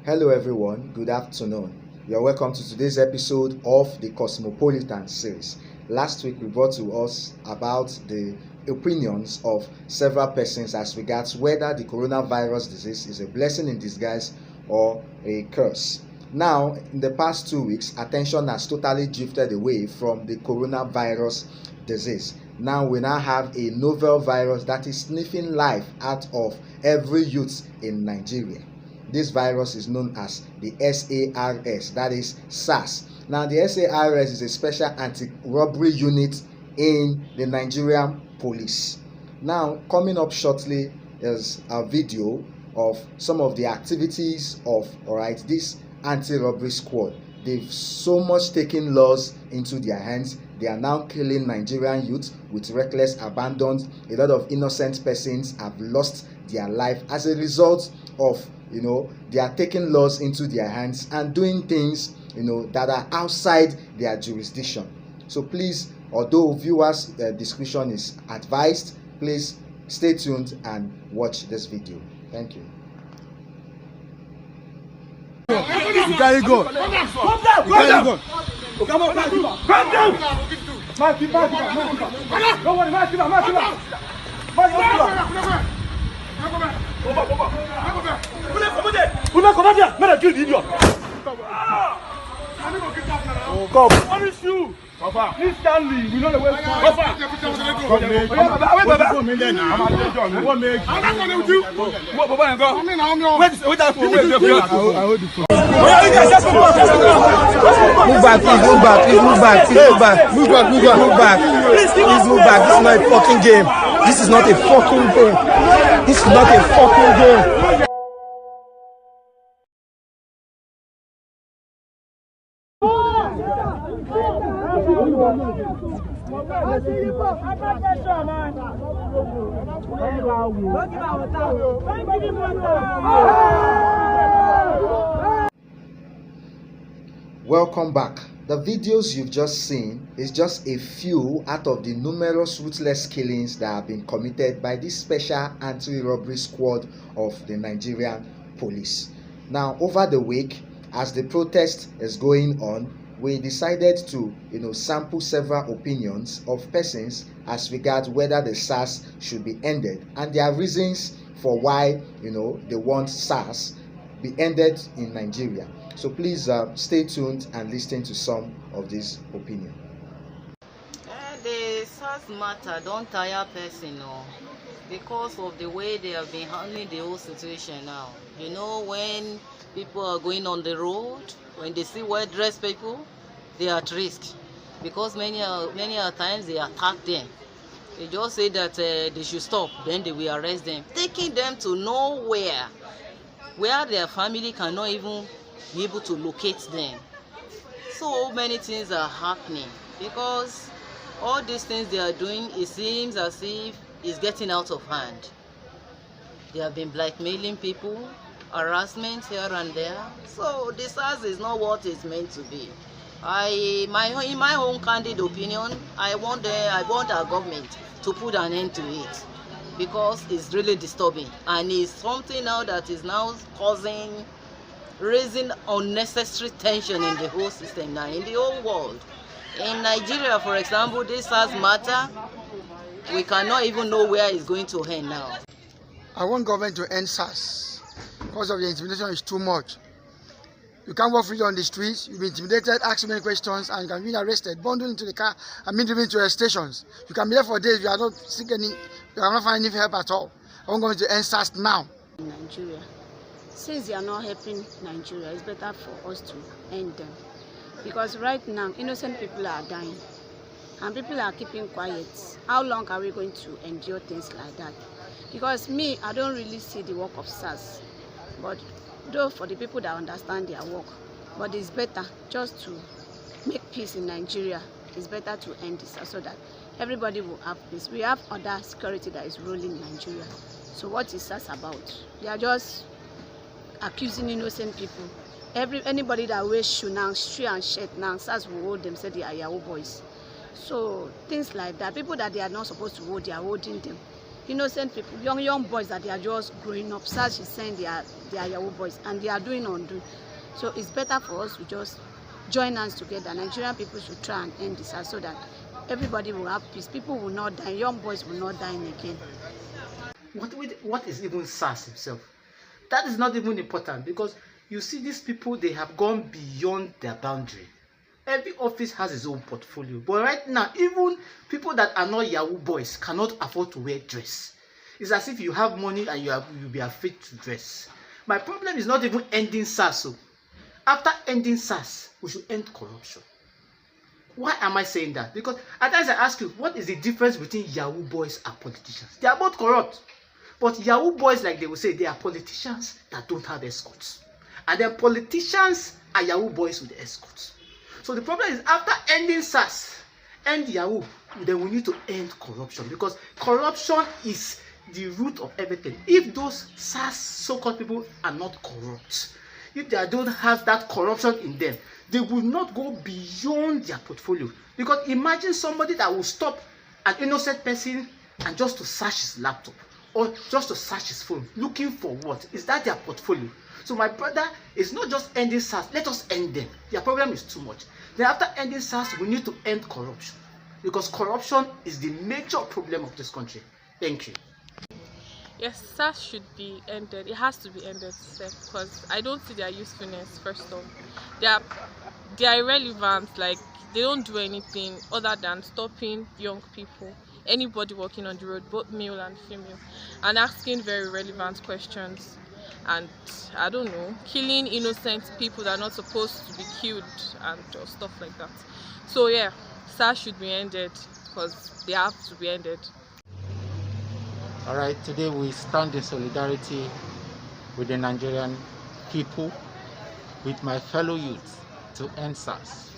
Hello everyone, good afternoon. You are welcome to today's episode of the Cosmopolitan series. Last week we brought to us about the opinions of several persons as regards whether the coronavirus disease is a blessing in disguise or a curse. Now, in the past 2 weeks, attention has totally drifted away from the coronavirus disease. Now we have a novel virus that is sniffing life out of every youth in Nigeria. This virus is known as the SARS, that is SARS. Now the SARS is a special anti-robbery unit in the Nigerian police. Now coming up shortly is a video of some of the activities of this anti-robbery squad. They've so much taken laws into their hands. They are now killing Nigerian youth with reckless abandon. A lot of innocent persons have lost their life as a result of they are taking laws into their hands and doing things that are outside their jurisdiction. So please, although viewers discretion is advised, please stay tuned and watch this video. Thank you. You carry go. Come on, come. Punish you. Please stand leave. We know the way. Move back. Please move back. This is not a fucking game. This is not a fucking game. Welcome back. The videos you've just seen is just a few out of the numerous ruthless killings that have been committed by this special anti-robbery squad of the Nigerian police. Now, over the week, as the protest is going on, we decided to sample several opinions of persons as regards whether the SARS should be ended, and there are reasons for why they want SARS be ended in Nigeria. So please stay tuned and listen to some of these opinions. The SARS matter don't tire person because of the way they have been handling the whole situation now. When people are going on the road, when they see well-dressed people, they are at risk because many times they attack them. They just say that they should stop, then they will arrest them, taking them to nowhere where their family cannot even be able to locate them. So many things are happening because all these things they are doing, it seems as if it's getting out of hand. They have been blackmailing people, harassment here and there. So the SARS is not what it's meant to be. In my own candid opinion, I want our government to put an end to it because it's really disturbing and it's something now that is now raising unnecessary tension in the whole system now, in the whole world. In Nigeria, for example, this SARS matter, we cannot even know where it's going to end now. I want government to end SARS because of the intimidation is too much. You can't walk freely on the streets, you'll be intimidated, ask so many questions, and you can be arrested, bundled into the car, and be driven to your stations. You can be there for days, you are not finding any help at all. I want government to end SARS now. In Nigeria, since they are not helping Nigeria, it's better for us to end them. Because right now, innocent people are dying, and people are keeping quiet. How long are we going to endure things like that? Because me, I don't really see the work of SARS, but though for the people that understand their work, but it's better just to make peace in Nigeria. It's better to end this so that everybody will have peace. We have other security that is ruling Nigeria. So what is SARS about? They are just accusing innocent people. Anybody that wears shoe now, shoe and shirt now, SARS will hold them, say they are Yahoo boys. So things like that, people that they are not supposed to hold, they are holding them. innocent people, young boys that they are just growing up. SARS is saying they are Yahoo boys, and they are doing undoing. So it's better for us to just join hands together. Nigerian people should try and end this so that everybody will have peace. People will not die. Young boys will not die again. What is even SARS himself? That is not even important, because you see these people, they have gone beyond their boundary. Every office has its own portfolio. But right now, even people that are not Yahoo boys cannot afford to wear dress. It's as if you have money and you'll be afraid to dress. My problem is not even ending SARS. So after ending SARS, we should end corruption. Why am I saying that? Because at times I ask you, what is the difference between Yahoo boys and politicians? They are both corrupt. But Yahoo boys, like they will say, they are politicians that don't have escorts. And then politicians are Yahoo boys with escorts. So the problem is, after ending SARS, end Yahoo, then we need to end corruption, because corruption is the root of everything. If those SARS so-called people are not corrupt, if they don't have that corruption in them, they will not go beyond their portfolio. Because imagine somebody that will stop an innocent person and just to search his laptop or just to search his phone, looking for what? Is that their portfolio? So my brother, it's not just ending SARS. Let us end them. Their problem is too much. Then after ending SARS, we need to end corruption, because corruption is the major problem of this country. Thank you. Yes, SARS should be ended. It has to be ended, because I don't see their usefulness. First off, they are irrelevant. Like, they don't do anything other than stopping young people, anybody walking on the road, both male and female, and asking very relevant questions. And I don't know, killing innocent people that are not supposed to be killed and stuff like that. So yeah, SARS should be ended, because they have to be ended. All right, today we stand in solidarity with the Nigerian people, with my fellow youths, to end SARS.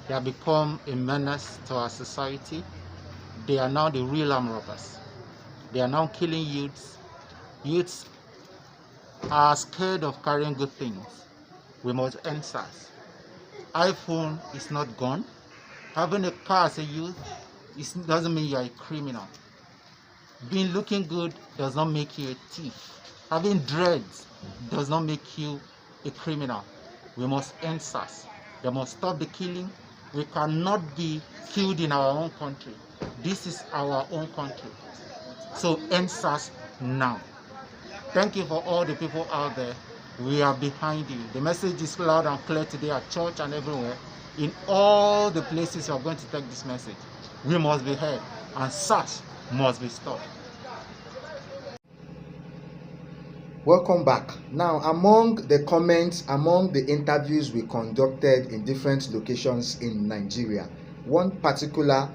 They have become a menace to our society. They are now the real armed robbers. They are now killing youths. Youths are scared of carrying good things. We must end SARS. iPhone is not gone. Having a car as a youth doesn't mean you are a criminal. Being looking good does not make you a thief. Having dreads does not make you a criminal. We must end SARS. They must stop the killing. We cannot be killed in our own country. This is our own country. So end SARS now. Thank you for all the people out there. We are behind you. The message is loud and clear today at church and everywhere. In all the places we are going to take this message, we must be heard, and SARS must be stopped. Welcome back. Now, among the comments, among the interviews we conducted in different locations in Nigeria, one particular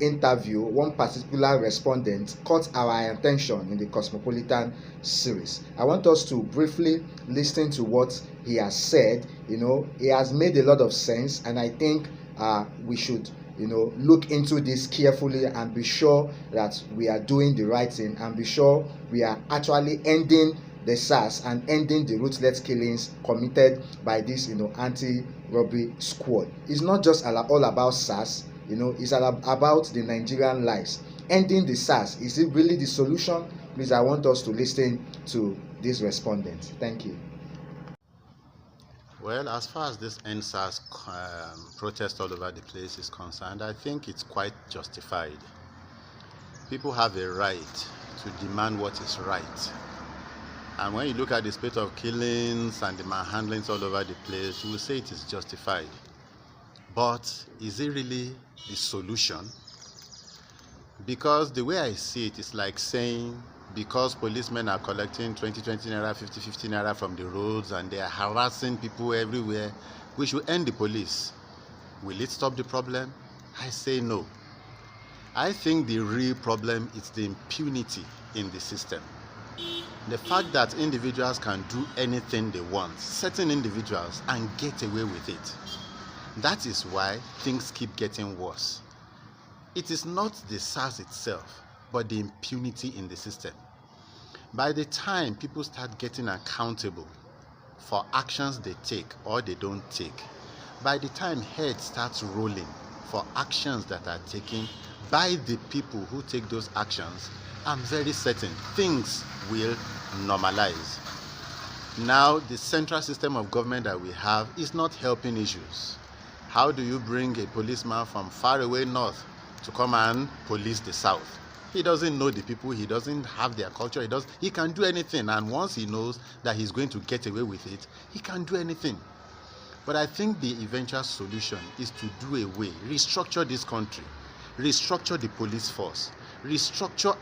interview, one particular respondent caught our attention in the Cosmopolitan series. I want us to briefly listen to what he has said. He has made a lot of sense, and I think we should look into this carefully and be sure that we are doing the right thing, and be sure we are actually ending the SARS and ending the ruthless killings committed by this anti-robbery squad. It's not just all about SARS, it's all about the Nigerian lives. Ending the SARS, is it really the solution? Please, I want us to listen to this respondent. Thank you. Well, as far as this EndingSARS protest all over the place is concerned, I think it's quite justified. People have a right to demand what is right. And when you look at the spate of killings and the manhandlings all over the place, you will say it is justified. But is it really the solution? Because the way I see it is like saying, because policemen are collecting 20 naira, 50 naira from the roads and they are harassing people everywhere, we should end the police. Will it stop the problem? I say no. I think the real problem is the impunity in the system. The fact that individuals can do anything they want, certain individuals, and get away with it. That is why things keep getting worse. It is not the SARS itself, but the impunity in the system. By the time people start getting accountable for actions they take or they don't take, by the time head starts rolling for actions that are taken by the people who take those actions, I'm very certain things will normalize. Now, the central system of government that we have is not helping issues. How do you bring a policeman from far away north to come and police the south? He doesn't know the people, he doesn't have their culture, he can do anything, and once he knows that he's going to get away with it, he can do anything. But I think the eventual solution is to do away, restructure this country, restructure the police force, restructure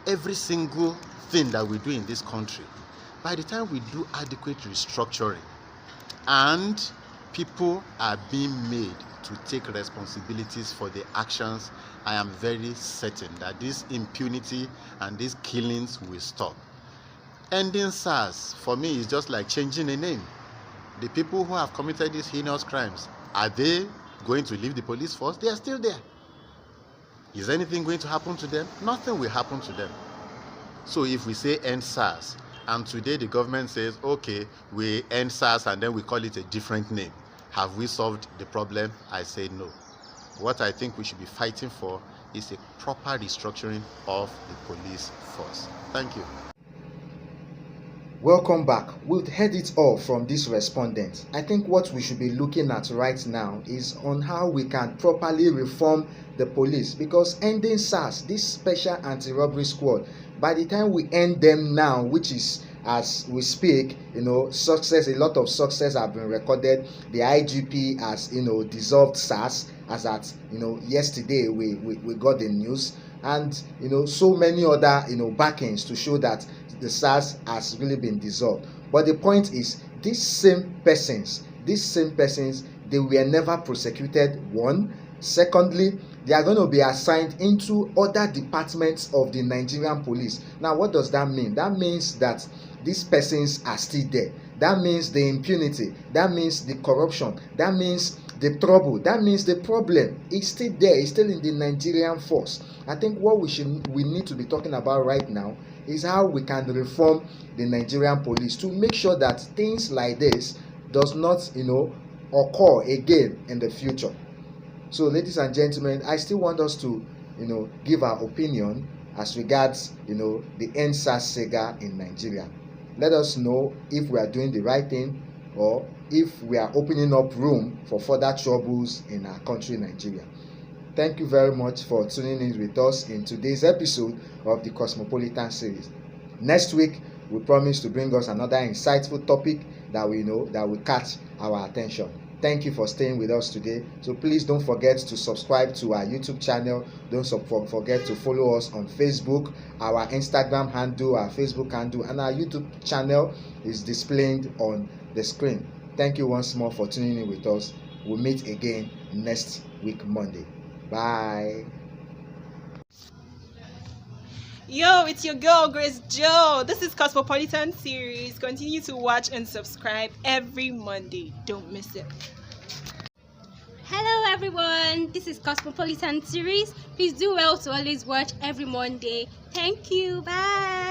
every single thing that we do in this country. By the time we do adequate restructuring and people are being made to take responsibilities for the actions, I am very certain that this impunity and these killings will stop. Ending SARS, for me, is just like changing a name. The people who have committed these heinous crimes, are they going to leave the police force? They are still there. Is anything going to happen to them? Nothing will happen to them. So if we say end SARS, and today the government says, okay, we end SARS and then we call it a different name, have we solved the problem? I say no. What I think we should be fighting for is a proper restructuring of the police force. Thank you. Welcome back. We've heard it all from this respondent. I think what we should be looking at right now is on how we can properly reform the police, because ending SARS, this special anti-robbery squad, by the time we end them now, which is as we speak, success, a lot of success have been recorded. The IGP has, dissolved SARS, as at, yesterday we got the news, and, so many other, backings to show that the SARS has really been dissolved. But the point is, these same persons, they were never prosecuted, one. Secondly, they are going to be assigned into other departments of the Nigerian police. Now, what does that mean? That means that these persons are still there. That means the impunity. That means the corruption. That means the trouble. That means the problem is still there. It's still in the Nigerian force. I think what we need to be talking about right now is how we can reform the Nigerian police to make sure that things like this does not, occur again in the future. So, ladies and gentlemen, I still want us to, give our opinion as regards, the EndingSARS saga in Nigeria. Let us know if we are doing the right thing or if we are opening up room for further troubles in our country, Nigeria. Thank you very much for tuning in with us in today's episode of the Cosmopolitan series. Next week, we promise to bring us another insightful topic that we know that will catch our attention. Thank you for staying with us today. So please don't forget to subscribe to our YouTube channel. Don't forget to follow us on Facebook. Our Instagram handle, our Facebook handle, and our YouTube channel is displayed on the screen. Thank you once more for tuning in with us. We'll meet again next week, Monday. Bye. Yo, it's your girl, Grace Joe. This is Cosmopolitan series. Continue to watch and subscribe every Monday. Don't miss it. Hello everyone, this is Cosmopolitan series. Please do well to always watch every Monday. Thank you. Bye.